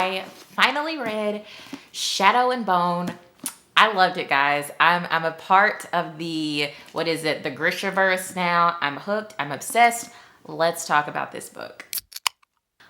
I finally read Shadow and Bone. I loved it, guys. I'm a part of the, what is it, the Grishaverse now. I'm hooked. I'm obsessed. Let's talk about this book.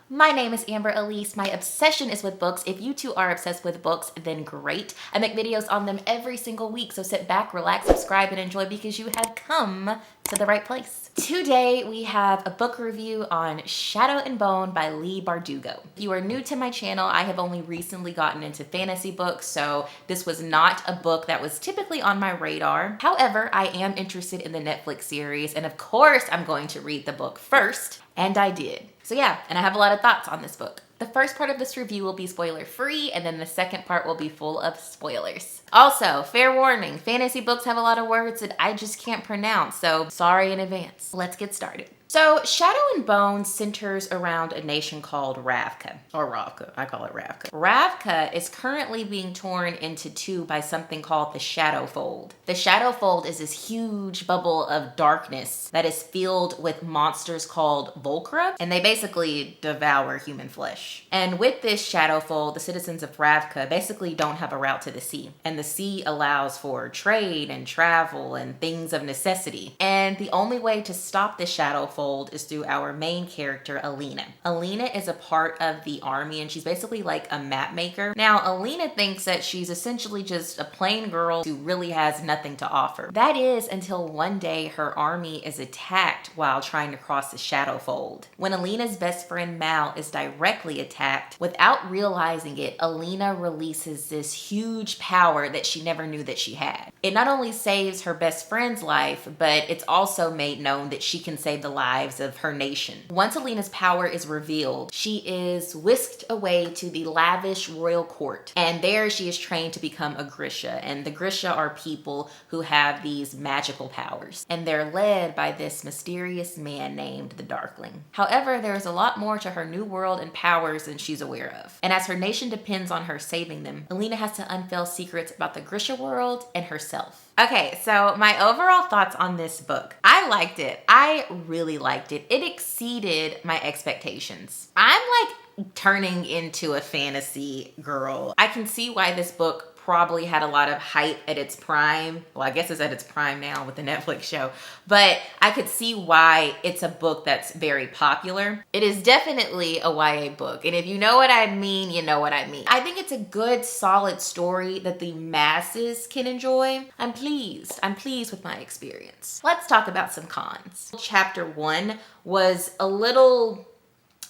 My name is Alise. My obsession is with books. If you too are obsessed with books, then great. I make videos on them every single week, so sit back, relax, subscribe, and enjoy because you have come to the right place. Today, we have a book review on Shadow and Bone by Leigh Bardugo. If you are new to my channel, I have only recently gotten into fantasy books, so this was not a book that was typically on my radar. However, I am interested in the Netflix series, and of course, I'm going to read the book first, and I did. So yeah, and I have a lot of thoughts on this book. The first part of this review will be spoiler free, and then the second part will be full of spoilers. Also, fair warning, fantasy books have a lot of words that I just can't pronounce, so sorry in advance. Let's get started. So, Shadow and Bone centers around a nation called Ravka, or Ravka, I call it Ravka. Ravka is currently being torn into two by something called the Shadow Fold. The Shadow Fold is this huge bubble of darkness that is filled with monsters called Volcra, and they basically devour human flesh. And with this Shadow Fold, the citizens of Ravka basically don't have a route to the sea, and the sea allows for trade and travel and things of necessity. And the only way to stop the Shadow Fold is through our main character, Alina. Alina is a part of the army and she's basically like a map maker. Now, Alina thinks that she's essentially just a plain girl who really has nothing to offer. That is until one day her army is attacked while trying to cross the Shadow Fold. When Alina's best friend Mal is directly attacked, without realizing it, Alina releases this huge power that she never knew that she had. It not only saves her best friend's life, but it's also made known that she can save the lives of her nation. Once Alina's power is revealed, she is whisked away to the lavish royal court, and there she is trained to become a Grisha. And the Grisha are people who have these magical powers, and they're led by this mysterious man named the Darkling. However, there's a lot more to her new world and powers than she's aware of. And as her nation depends on her saving them, Alina has to unveil secrets about the Grisha world and herself. Okay, so my overall thoughts on this book. I liked it. I really liked it. It exceeded my expectations. I'm like turning into a fantasy girl. I can see why this book probably had a lot of hype at its prime. Well, I guess it's at its prime now with the Netflix show, but I could see why it's a book that's very popular. It is definitely a YA book, and if you know what I mean, you know what I mean. I think it's a good, solid story that the masses can enjoy. I'm pleased with my experience. Let's talk about some cons. Chapter 1 was a little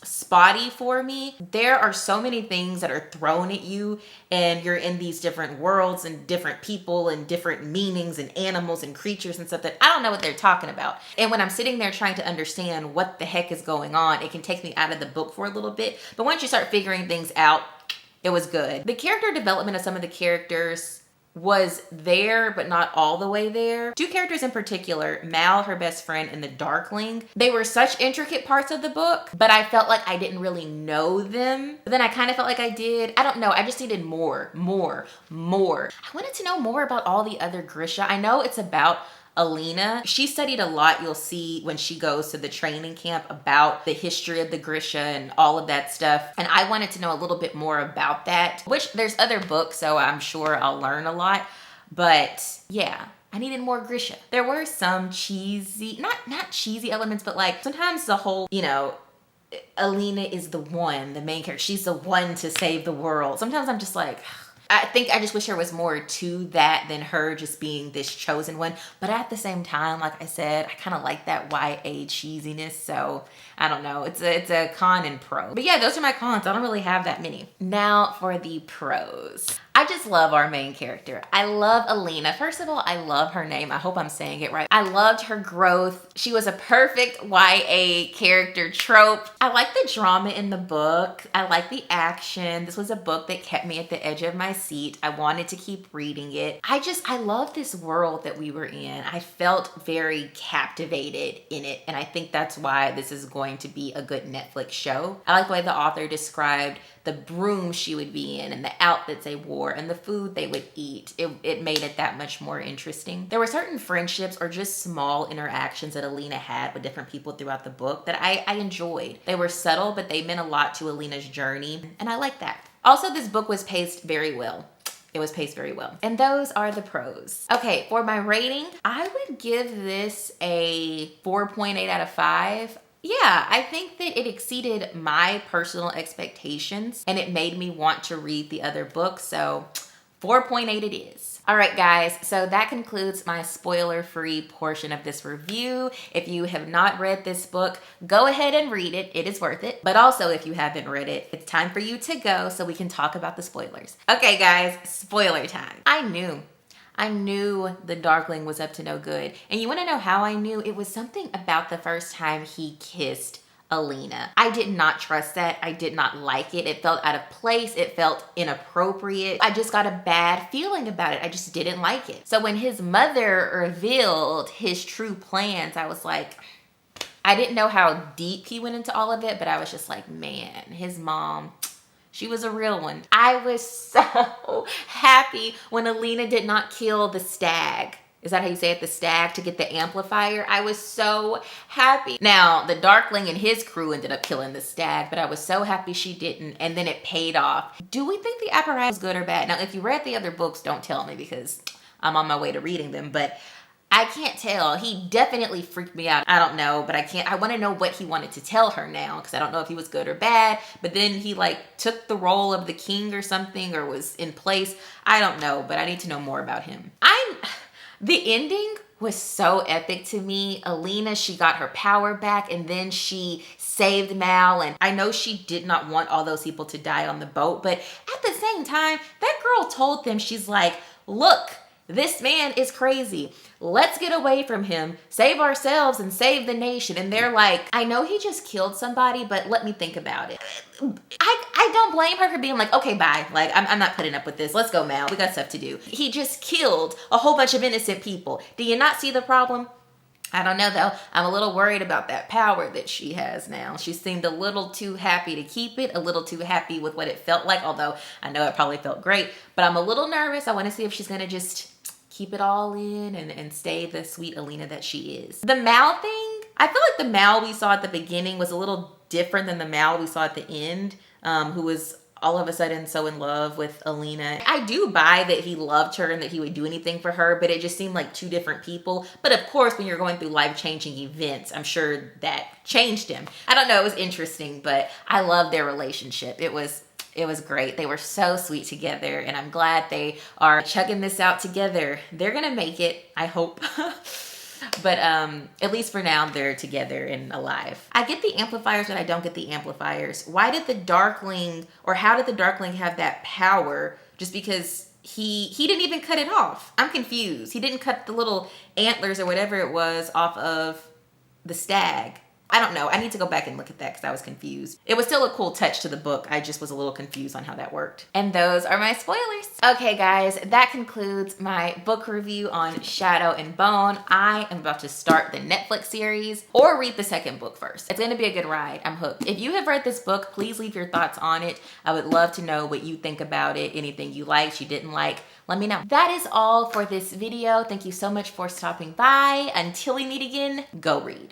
spotty for me. There are so many things that are thrown at you and you're in these different worlds and different people and different meanings and animals and creatures and stuff that I don't know what they're talking about. And when I'm sitting there trying to understand what the heck is going on, it can take me out of the book for a little bit. But once you start figuring things out, it was good. The character development of some of the characters was there, but not all the way there. Two characters in particular, Mal, her best friend, and the Darkling, they were such intricate parts of the book, but I felt like I didn't really know them. But then I kind of felt like I did. I don't know. I just needed more. I wanted to know more about all the other Grisha. I know it's about Alina. She studied a lot, you'll see when she goes to the training camp, about the history of the Grisha and all of that stuff. And I wanted to know a little bit more about that, which there's other books, so I'm sure I'll learn a lot. But yeah, I needed more Grisha. There were some cheesy, not cheesy elements, but like sometimes the whole, you know, Alina is the one, the main character. She's the one to save the world. Sometimes I'm just like, I think I just wish there was more to that than her just being this chosen one. But at the same time, like I said, I kind of like that YA cheesiness. So I don't know. It's a con and pro. But yeah, those are my cons. I don't really have that many. Now for the pros. I just love our main character. I love Alina. First of all, I love her name. I hope I'm saying it right. I loved her growth. She was a perfect YA character trope. I like the drama in the book. I like the action. This was a book that kept me at the edge of my seat. I wanted to keep reading it. I love this world that we were in. I felt very captivated in it, and I think that's why this is going to be a good Netflix show. I like the way the author described the broom she would be in and the outfits they wore and the food they would eat. It made it that much more interesting. There were certain friendships or just small interactions that Alina had with different people throughout the book that I enjoyed. They were subtle, but they meant a lot to Alina's journey, and I like that. Also, this book was paced very well. It was paced very well. And those are the pros. Okay, for my rating, I would give this a 4.8 out of 5. Yeah, I think that it exceeded my personal expectations and it made me want to read the other book. So 4.8 it is. All right, guys, so that concludes my spoiler-free portion of this review. If you have not read this book, go ahead and read it. It is worth it. But also, if you haven't read it, it's time for you to go so we can talk about the spoilers. Okay, guys, spoiler time. I knew the Darkling was up to no good. And you want to know how I knew? It was something about the first time he kissed Alina. I did not trust that. I did not like it. It felt out of place. It felt inappropriate. I just got a bad feeling about it. I just didn't like it. So when his mother revealed his true plans, I was like, I didn't know how deep he went into all of it, but I was just like, man, his mom, she was a real one. I was so happy when Alina did not kill the stag. Is that how you say it? The stag, to get the amplifier. I was so happy. Now, the Darkling and his crew ended up killing the stag, but I was so happy she didn't, and then it paid off. Do we think the apparatus was good or bad? Now, if you read the other books, don't tell me because I'm on my way to reading them, but I can't tell. He definitely freaked me out. I don't know, but I want to know what he wanted to tell her now because I don't know if he was good or bad, but then he like took the role of the king or something or was in place. I don't know, but I need to know more about him. The ending was so epic to me. Alina, she got her power back and then she saved Mal. And I know she did not want all those people to die on the boat, but at the same time, that girl told them, she's like, look, this man is crazy. Let's get away from him, save ourselves and save the nation. And they're like, I know he just killed somebody, but let me think about it. I don't blame her for being like, okay, bye. Like, I'm not putting up with this. Let's go, Mal. We got stuff to do. He just killed a whole bunch of innocent people. Do you not see the problem? I don't know, though. I'm a little worried about that power that she has now. She seemed a little too happy to keep it, a little too happy with what it felt like, although I know it probably felt great. But I'm a little nervous. I want to see if she's going to just keep it all in and stay the sweet Alina that she is. The Mal thing, I feel like the Mal we saw at the beginning was a little different than the Mal we saw at the end, who was all of a sudden so in love with Alina. I do buy that he loved her and that he would do anything for her, but it just seemed like two different people. But of course, when you're going through life-changing events, I'm sure that changed him. I don't know, it was interesting, but I love their relationship. It was great. They were so sweet together, and I'm glad they are chugging this out together. They're gonna make it, I hope. But at least for now, they're together and alive. I get the amplifiers, but I don't get the amplifiers. Why did the Darkling, or how did the Darkling have that power? Just because he didn't even cut it off. I'm confused. He didn't cut the little antlers or whatever it was off of the stag. I don't know. I need to go back and look at that because I was confused. It was still a cool touch to the book. I just was a little confused on how that worked. And those are my spoilers. Okay, guys, that concludes my book review on Shadow and Bone. I am about to start the Netflix series or read the second book first. It's going to be a good ride. I'm hooked. If you have read this book, please leave your thoughts on it. I would love to know what you think about it. Anything you liked, you didn't like, let me know. That is all for this video. Thank you so much for stopping by. Until we meet again, go read.